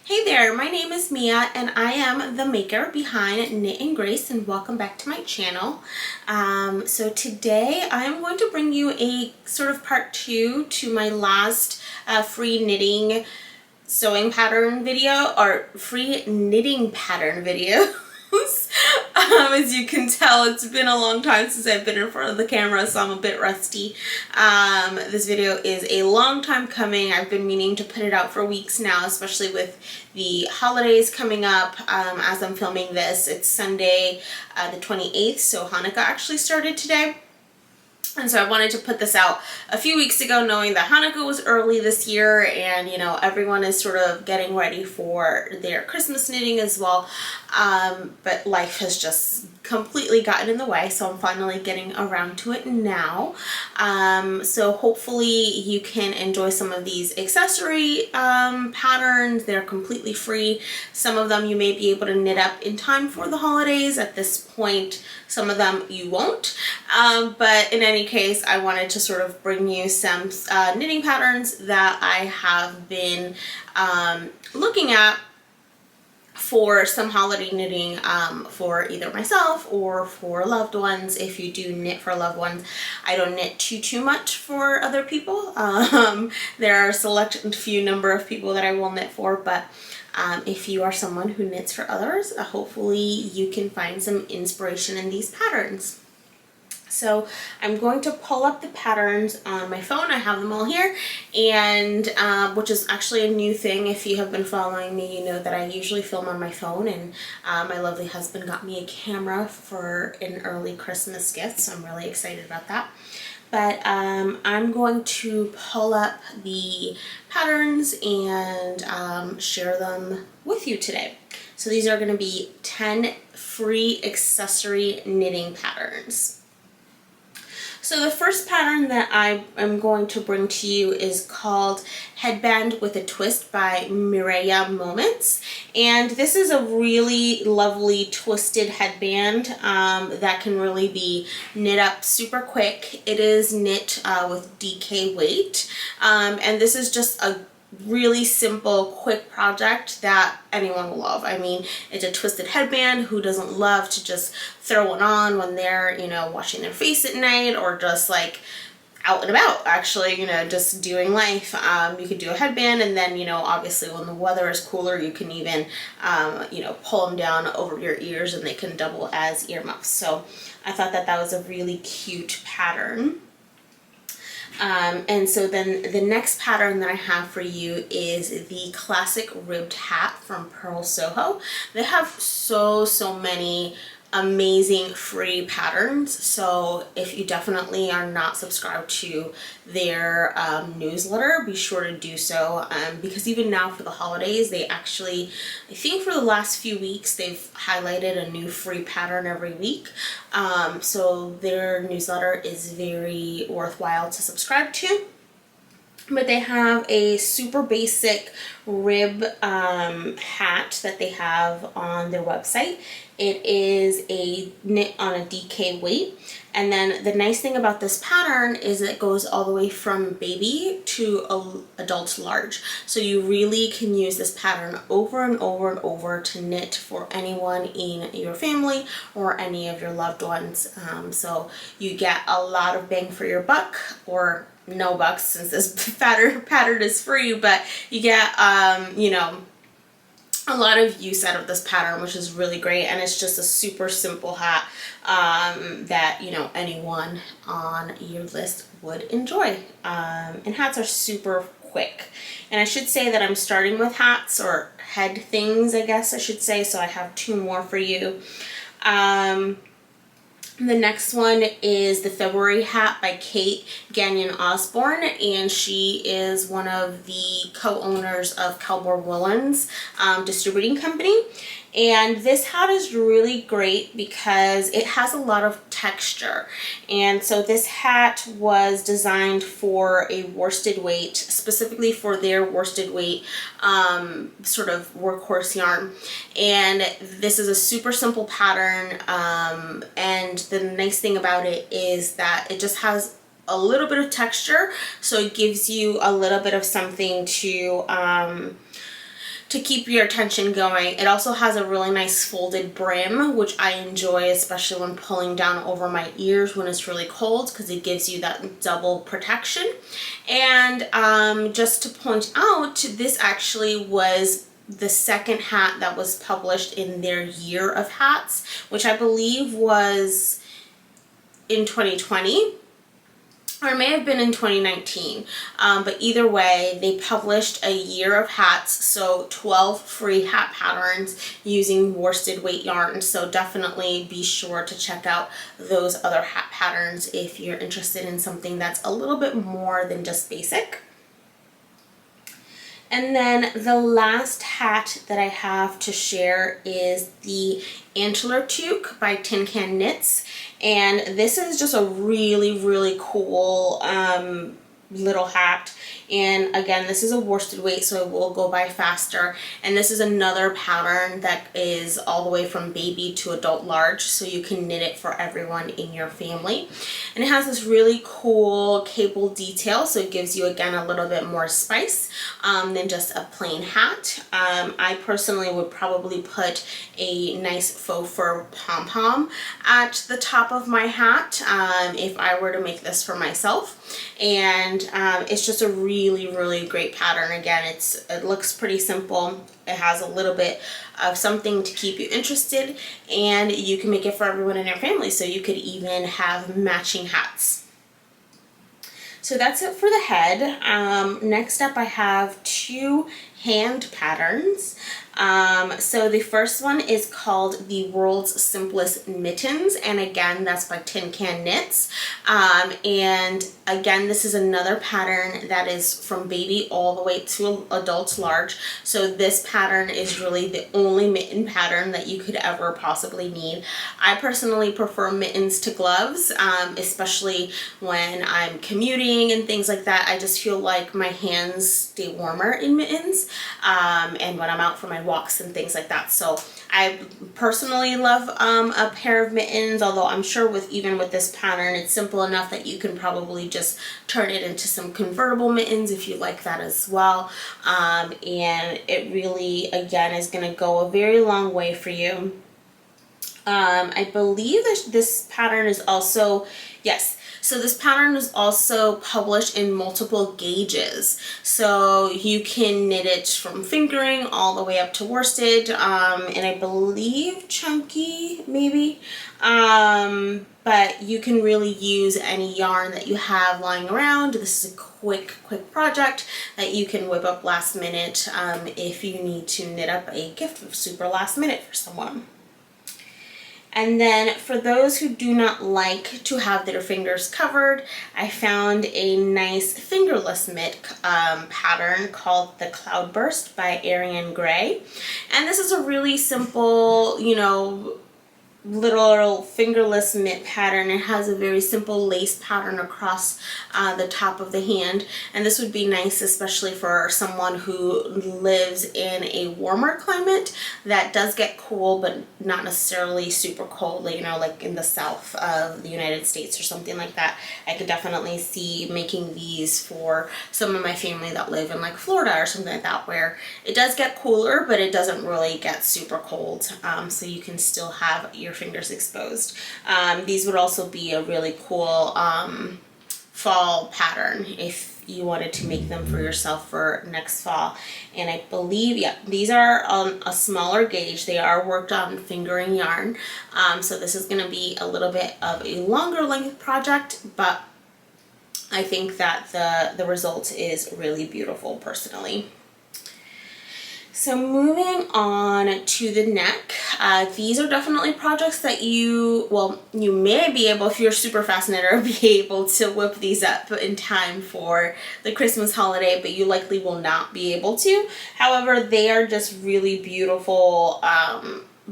Hey there, my name is Mia and I am the maker behind Knit and Grace, and welcome back to my channel. So today I'm going to bring you a sort of part 2 to my last free knitting sewing pattern video, or free knitting pattern video. As you can tell, it's been a long time since I've been in front of the camera, so I'm a bit rusty. This video is a long time coming. I've been meaning to put it out for weeks now, especially with the holidays coming up. As I'm filming this, it's Sunday the 28th, so Hanukkah actually started today. And so I wanted to put this out a few weeks ago, knowing that Hanukkah was early this year and, you know, everyone is sort of getting ready for their Christmas knitting as well. But life has just completely gotten in the way, so I'm finally getting around to it now. So hopefully you can enjoy some of these accessory patterns. They're completely free. Some of them you may be able to knit up in time for the holidays. At this point, some of them you won't. But in any case, I wanted to sort of bring you some knitting patterns that I have been looking at for some holiday knitting for either myself or for loved ones. If you do knit for loved ones, I don't knit too much for other people. There are a select few number of people that I will knit for, but if you are someone who knits for others, hopefully you can find some inspiration in these patterns. So I'm going to pull up the patterns on my phone. I have them all here, and which is actually a new thing. If you have been following me, you know that I usually film on my phone, and my lovely husband got me a camera for an early Christmas gift, so I'm really excited about that. But I'm going to pull up the patterns and share them with you today. So these are going to be 10 free accessory knitting patterns. So the first pattern that I am going to bring to you is called Headband with a Twist by Mireya Moments. And this is a really lovely twisted headband that can really be knit up super quick. It is knit with DK weight. And this is just a really simple, quick project that anyone will love. I mean, it's a twisted headband. Who doesn't love to just throw one on when they're, you know, washing their face at night, or just like out and about, actually, you know, just doing life. You could do a headband, and then, you know, obviously when the weather is cooler, you can even, you know, pull them down over your ears and they can double as earmuffs. So I thought that that was a really cute pattern. And so then the next pattern that I have for you is the classic ribbed hat from Pearl Soho. They have so many amazing free patterns, so if you definitely are not subscribed to their newsletter, be sure to do so, because even now for the holidays, they actually, I think for the last few weeks, they've highlighted a new free pattern every week. So their newsletter is very worthwhile to subscribe to. But they have a super basic rib hat that they have on their website. It is a knit on a DK weight. And then the nice thing about this pattern is it goes all the way from baby to adult large. So you really can use this pattern over and over and over to knit for anyone in your family or any of your loved ones. So you get a lot of bang for your buck, or no bucks since this pattern is free, but you get, you know, a lot of use out of this pattern, which is really great. And it's just a super simple hat that, you know, anyone on your list would enjoy. And hats are super quick. And I should say that I'm starting with hats, or head things, I guess I should say. So I have 2 more for you. The next one is the February hat by Kate Gagnon Osborne, and she is one of the co-owners of Cowboy Woolens distributing company. And this hat is really great because it has a lot of texture. And so this hat was designed for a worsted weight, specifically for their worsted weight sort of workhorse yarn. And this is a super simple pattern. And the nice thing about it is that it just has a little bit of texture, so it gives you a little bit of something to to keep your attention going. It also has a really nice folded brim, which I enjoy, especially when pulling down over my ears when it's really cold, because it gives you that double protection. And just to point out, this actually was the second hat that was published in their year of hats, which I believe was in 2020. Or it may have been in 2019, but either way, they published a year of hats, so 12 free hat patterns using worsted weight yarn. So definitely be sure to check out those other hat patterns if you're interested in something that's a little bit more than just basic. And then the last hat that I have to share is the Antler Tuque by Tin Can Knits. And this is just a really, really cool little hat. And again, this is a worsted weight, so it will go by faster. And this is another pattern that is all the way from baby to adult large, so you can knit it for everyone in your family. And it has this really cool cable detail, so it gives you, again, a little bit more spice than just a plain hat. I personally would probably put a nice faux fur pom-pom at the top of my hat if I were to make this for myself. And it's just a really, really great pattern. Again, it looks pretty simple. It has a little bit of something to keep you interested, and you can make it for everyone in your family, so you could even have matching hats. So that's it for the head. Next up, I have two hand patterns. So the first one is called The World's Simplest Mittens, and again, that's by Tin Can Knits. And again, this is another pattern that is from baby all the way to adults large. So this pattern is really the only mitten pattern that you could ever possibly need. I personally prefer mittens to gloves, especially when I'm commuting and things like that. I just feel like my hands stay warmer in mittens, and when I'm out for my walks and things like that. So I personally love a pair of mittens, although I'm sure even with this pattern, it's simple enough that you can probably just turn it into some convertible mittens if you like that as well. And it really, again, is going to go a very long way for you. I believe that this pattern is also, yes, so this pattern is also published in multiple gauges. So you can knit it from fingering all the way up to worsted, and I believe chunky maybe. But you can really use any yarn that you have lying around. This is a quick project that you can whip up last minute if you need to knit up a gift super last minute for someone. And then for those who do not like to have their fingers covered, I found a nice fingerless mitt pattern called the Cloudburst by Ariane Gray. And this is a really simple, you know, little fingerless mitt pattern. It has a very simple lace pattern across the top of the hand, and this would be nice especially for someone who lives in a warmer climate that does get cool but not necessarily super cold, you know, like in the south of the United States or something like that. I could definitely see making these for some of my family that live in like Florida or something like that, where it does get cooler but it doesn't really get super cold, so you can still have your fingers exposed. These would also be a really cool fall pattern if you wanted to make them for yourself for next fall. And I believe, yeah, these are a smaller gauge. They are worked on fingering yarn, so this is going to be a little bit of a longer length project, but I think that the result is really beautiful personally. So moving on to the neck, these are definitely projects that you may be able, if you're a super fast knitter, be able to whip these up in time for the Christmas holiday, but you likely will not be able to. However, they are just really beautiful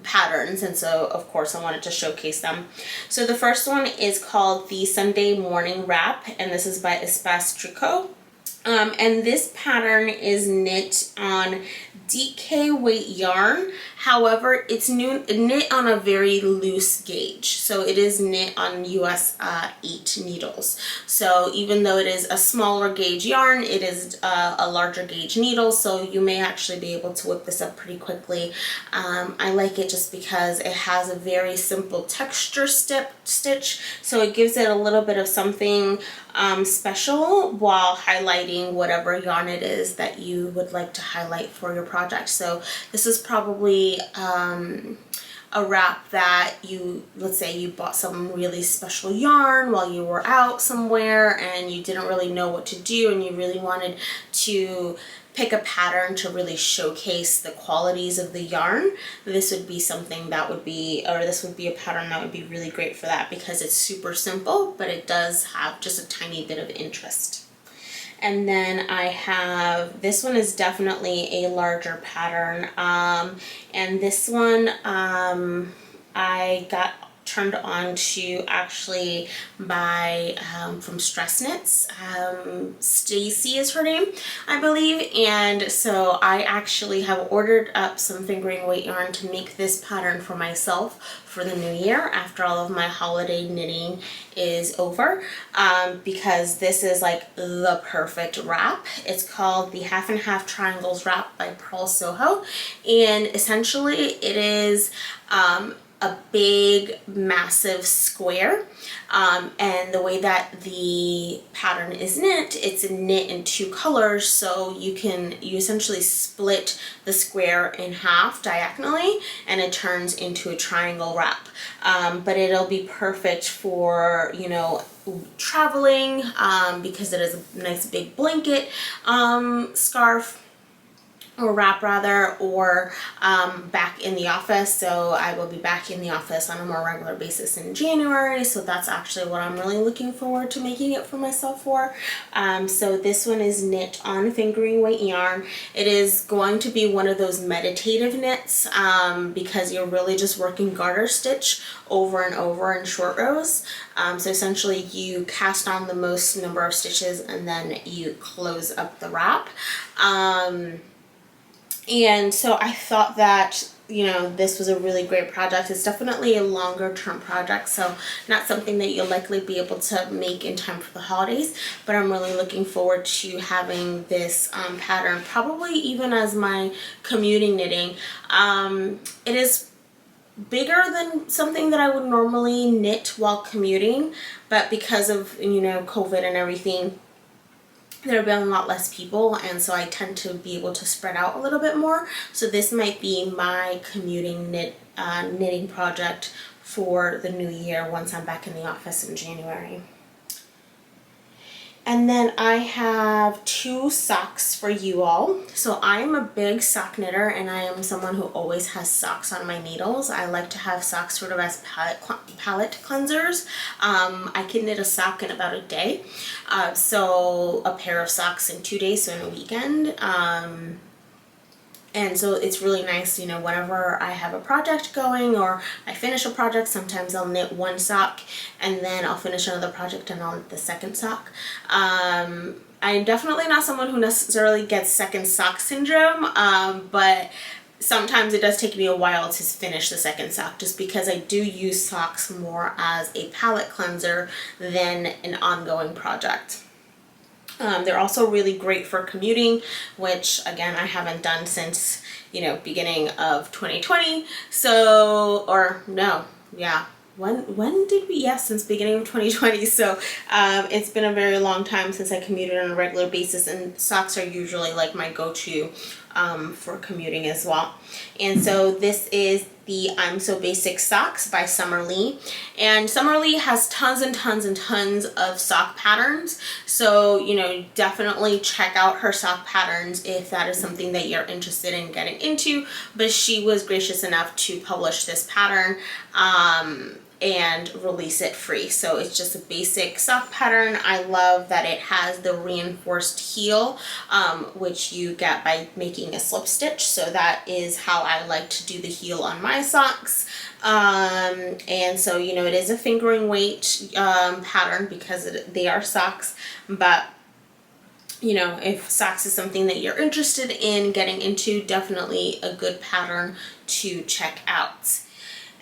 patterns, and so of course I wanted to showcase them. So the first one is called the Sunday Morning Wrap, and this is by Espace Tricot. And this pattern is knit on DK weight yarn. However, it's knit on a very loose gauge. So it is knit on US 8 needles. So even though it is a smaller gauge yarn, it is a larger gauge needle. So you may actually be able to whip this up pretty quickly. I like it just because it has a very simple texture stitch. So it gives it a little bit of something special while highlighting whatever yarn it is that you would like to highlight for your project. So this is probably a wrap that let's say you bought some really special yarn while you were out somewhere and you didn't really know what to do and you really wanted to pick a pattern to really showcase the qualities of the yarn. This would be something that would be, or this would be a pattern that would be really great for that because it's super simple, but it does have just a tiny bit of interest. And then I have, this one is definitely a larger pattern. And this one I got turned on to actually by from Stress Knits. Stacy is her name, I believe, and so I actually have ordered up some fingering weight yarn to make this pattern for myself for the new year after all of my holiday knitting is over, because this is like the perfect wrap. It's called the Half and Half Triangles Wrap by Pearl Soho, and essentially it is a big massive square, and the way that the pattern is knit, it's knit in two colors, so you essentially split the square in half diagonally and it turns into a triangle wrap. But it'll be perfect for, you know, traveling, because it is a nice big blanket scarf or wrap rather, or back in the office. So I will be back in the office on a more regular basis in January, so that's actually what I'm really looking forward to making it for myself for. So this one is knit on fingering weight yarn. It is going to be one of those meditative knits, because you're really just working garter stitch over and over in short rows. So essentially you cast on the most number of stitches and then you close up the wrap. And so I thought that, you know, this was a really great project. It's definitely a longer term project, so not something that you'll likely be able to make in time for the holidays, but I'm really looking forward to having this pattern probably even as my commuting knitting. It is bigger than something that I would normally knit while commuting, but because of, you know, COVID and everything, there have been a lot less people, and so I tend to be able to spread out a little bit more. So this might be my commuting knitting project for the new year once I'm back in the office in January. And then I have two socks for you all. So I am a big sock knitter, and I am someone who always has socks on my needles. I like to have socks sort of as palette cleansers. I can knit a sock in about a day. So a pair of socks in 2 days, so in a weekend. And so it's really nice, you know, whenever I have a project going or I finish a project, sometimes I'll knit one sock and then I'll finish another project and I'll knit the second sock. I'm definitely not someone who necessarily gets second sock syndrome, but sometimes it does take me a while to finish the second sock just because I do use socks more as a palette cleanser than an ongoing project. They're also really great for commuting, which again I haven't done since, you know, beginning of 2020. So, or no, yeah, when did we? Yes, since beginning of 2020. So it's been a very long time since I commuted on a regular basis, and socks are usually like my go-to for commuting as well. And so this is the I'm So Basic socks by Summer Lee, and Summer Lee has tons and tons and tons of sock patterns, so you know, definitely check out her sock patterns if that is something that you're interested in getting into. But she was gracious enough to publish this pattern and release it free. So it's just a basic sock pattern. I love that it has the reinforced heel, which you get by making a slip stitch. So that is how I like to do the heel on my socks. And so, you know, it is a fingering weight pattern because they are socks, but you know, if socks is something that you're interested in getting into, definitely a good pattern to check out.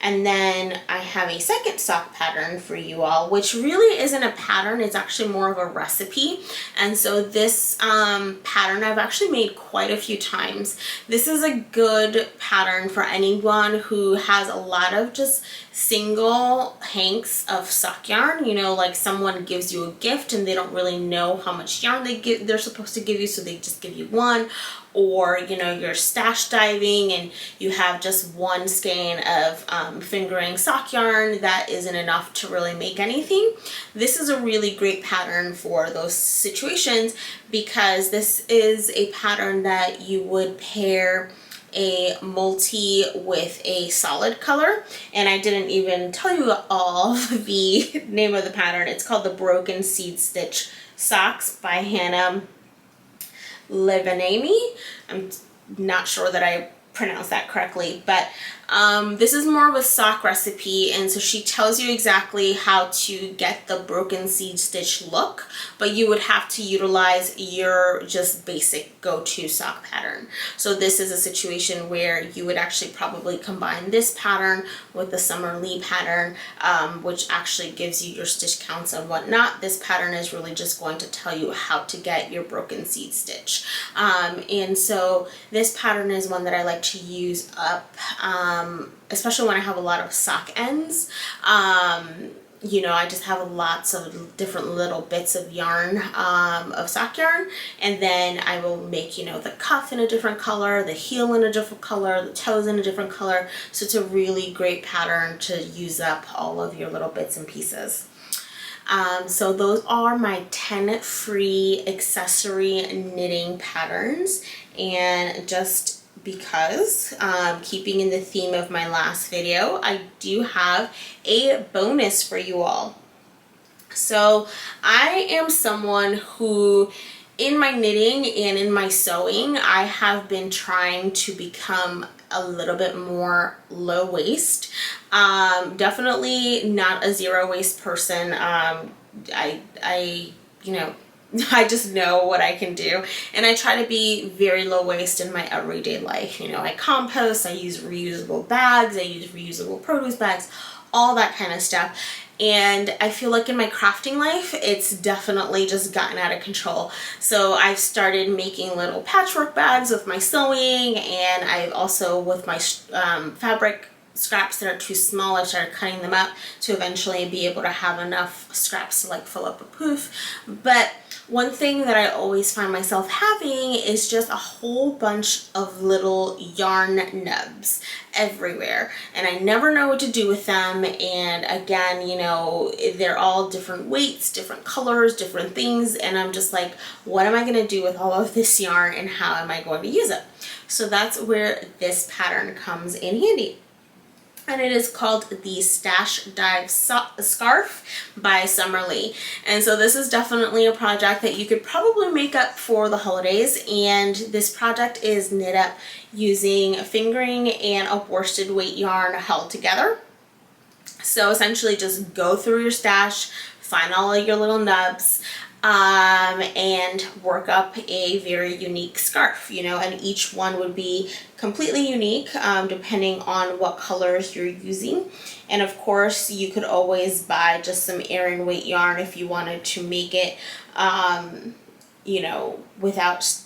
And then I have a second sock pattern for you all, which really isn't a pattern, it's actually more of a recipe. And so this pattern I've actually made quite a few times. This is a good pattern for anyone who has a lot of just single hanks of sock yarn. You know, like someone gives you a gift and they don't really know how much yarn they're supposed to give you, so they just give you one. Or, you know, you're stash diving and you have just one skein of fingering sock yarn that isn't enough to really make anything. This is a really great pattern for those situations, because this is a pattern that you would pair a multi with a solid color. And I didn't even tell you all the name of the pattern. It's called the Broken Seed Stitch Socks by Hannah Levine. I'm not sure that I pronounced that correctly, but this is more of a sock recipe, and so she tells you exactly how to get the broken seed stitch look, but you would have to utilize your just basic go-to sock pattern. So this is a situation where you would actually probably combine this pattern with the Summer Lee pattern, which actually gives you your stitch counts and whatnot. This pattern is really just going to tell you how to get your broken seed stitch. And so this pattern is one that I like to use up, especially when I have a lot of sock ends. You know, I just have lots of different little bits of yarn, of sock yarn, and then I will make, you know, the cuff in a different color, the heel in a different color, the toes in a different color. So it's a really great pattern to use up all of your little bits and pieces. So those are my 10 free accessory knitting patterns, and just because, keeping in the theme of my last video, I do have a bonus for you all. So I am someone who, in my knitting and in my sewing, I have been trying to become a little bit more low waist. Definitely not a zero waist person. You know, I just know what I can do, and I try to be very low waist in my everyday life. You know, I compost, I use reusable bags, I use reusable produce bags, all that kind of stuff. And I feel like in my crafting life, it's definitely just gotten out of control. So I've started making little patchwork bags with my sewing, and I've also, with my fabric scraps that are too small, I've started cutting them up to eventually be able to have enough scraps to like fill up a poof. But one thing that I always find myself having is just a whole bunch of little yarn nubs everywhere, and I never know what to do with them. And again, you know, they're all different weights, different colors, different things, and I'm just like, what am I going to do with all of this yarn, and how am I going to use it? So that's where this pattern comes in handy. And it is called the Stash Dive Scarf by Summer Lee. And so this is definitely a project that you could probably make up for the holidays. And this project is knit up using fingering and a worsted weight yarn held together. So essentially just go through your stash, find all of your little nubs, and work up a very unique scarf, you know, and each one would be completely unique, depending on what colors you're using. And of course, you could always buy just some Aran weight yarn if you wanted to make it, you know, without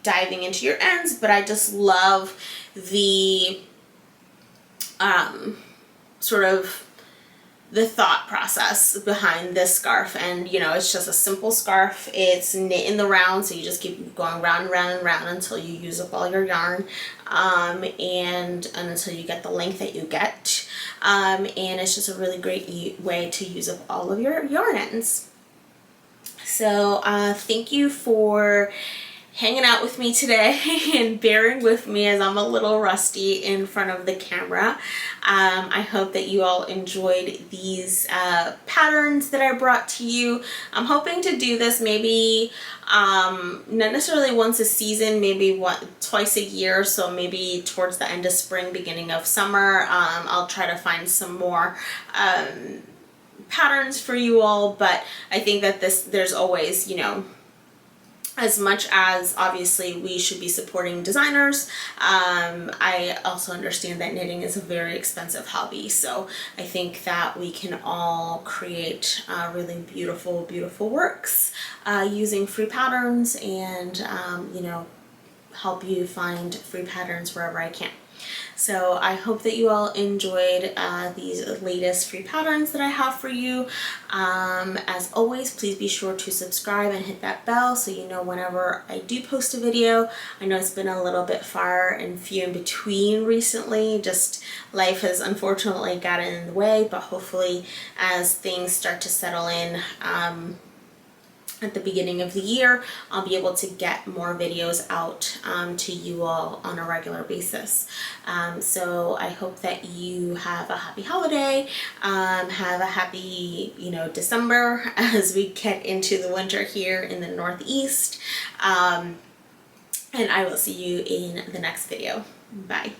diving into your ends. But I just love the sort of the thought process behind this scarf. And you know, it's just a simple scarf. It's knit in the round, so you just keep going round and round and round until you use up all your yarn, and until you get the length that you get, and it's just a really great way to use up all of your yarn ends. So thank you for hanging out with me today and bearing with me as I'm a little rusty in front of the camera. I hope that you all enjoyed these patterns that I brought to you. I'm hoping to do this maybe not necessarily once a season, maybe twice a year. So maybe towards the end of spring, beginning of summer, I'll try to find some more patterns for you all. But I think that there's always, you know, as much as obviously we should be supporting designers, I also understand that knitting is a very expensive hobby. So I think that we can all create really beautiful, beautiful works using free patterns, and you know, help you find free patterns wherever I can. So I hope that you all enjoyed these latest free patterns that I have for you. As always, please be sure to subscribe and hit that bell so you know whenever I do post a video. I know it's been a little bit far and few in between recently, just life has unfortunately gotten in the way, but hopefully as things start to settle in, at the beginning of the year, I'll be able to get more videos out to you all on a regular basis. So I hope that you have a happy holiday, have a happy, you know, December as we get into the winter here in the Northeast. And I will see you in the next video. Bye.